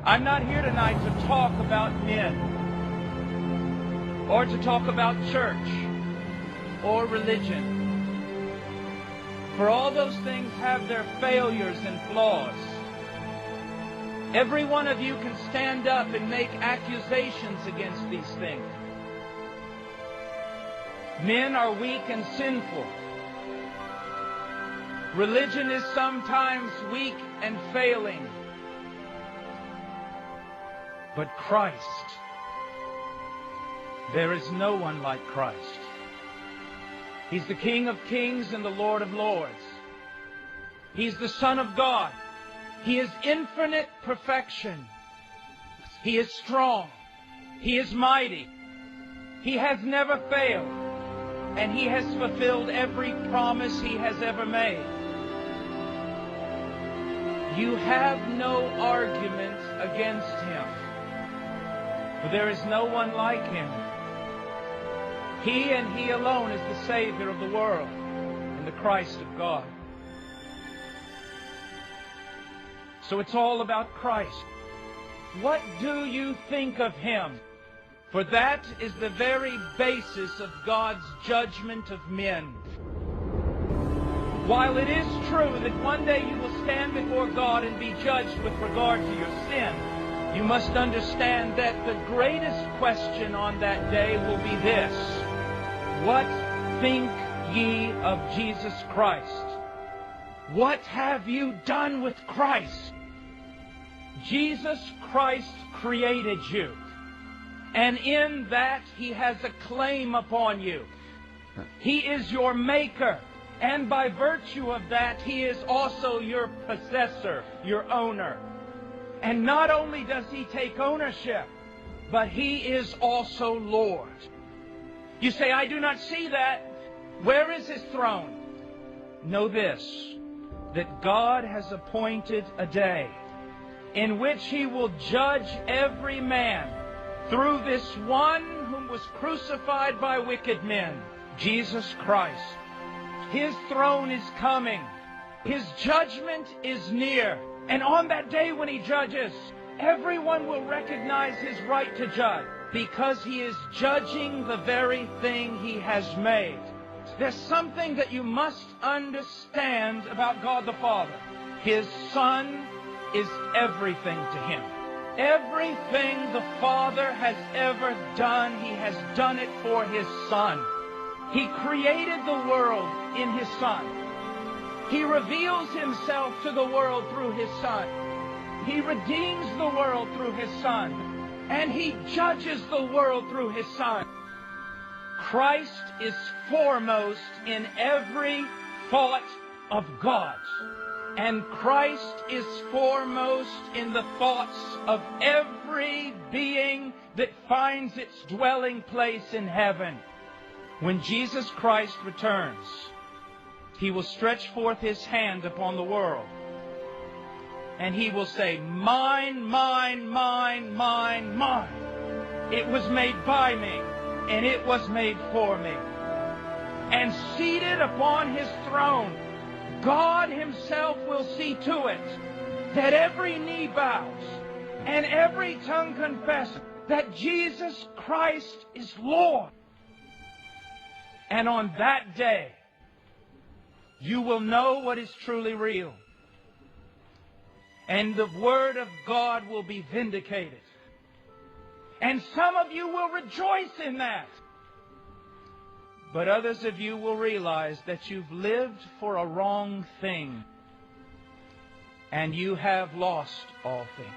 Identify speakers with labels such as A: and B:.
A: I'm not here tonight to talk about men or to talk about church or religion. For all those things have their failures and flaws. Every one of you can stand up and make accusations against these things. Men are weak and sinful. Religion is sometimes weak and failing. But Christ, there is no one like Christ. He's the King of Kings and the Lord of Lords. He's the Son of God. He is infinite perfection. He is strong. He is mighty. He has never failed. And He has fulfilled every promise He has ever made. You have no argument against Him. For there is no one like Him. He and He alone is the Savior of the world and the Christ of God. So it's all about Christ. What do you think of Him? For that is the very basis of God's judgment of men. While it is true that one day you will stand before God and be judged with regard to your sin, you must understand that the greatest question on that day will be this: what think ye of Jesus Christ? What have you done with Christ? Jesus Christ created you. And in that He has a claim upon you. He is your maker. And by virtue of that, He is also your possessor, your owner. And not only does He take ownership, but He is also Lord. You say, I do not see that. Where is His throne? Know this, that God has appointed a day in which He will judge every man through this one whom was crucified by wicked men, Jesus Christ. His throne is coming. His judgment is near. And on that day when He judges, everyone will recognize His right to judge, because He is judging the very thing He has made. There's something that you must understand about God the Father. His Son is everything to Him. Everything the Father has ever done, He has done it for His Son. He created the world in His Son. He reveals Himself to the world through His Son. He redeems the world through His Son. And He judges the world through His Son. Christ is foremost in every thought of God. And Christ is foremost in the thoughts of every being that finds its dwelling place in heaven. When Jesus Christ returns, He will stretch forth His hand upon the world. And He will say, mine, mine, mine, mine, mine. It was made by me, and it was made for me. And seated upon His throne, God Himself will see to it that every knee bows and every tongue confesses that Jesus Christ is Lord. And on that day, you will know what is truly real. And the Word of God will be vindicated. And some of you will rejoice in that. But others of you will realize that you've lived for a wrong thing. And you have lost all things.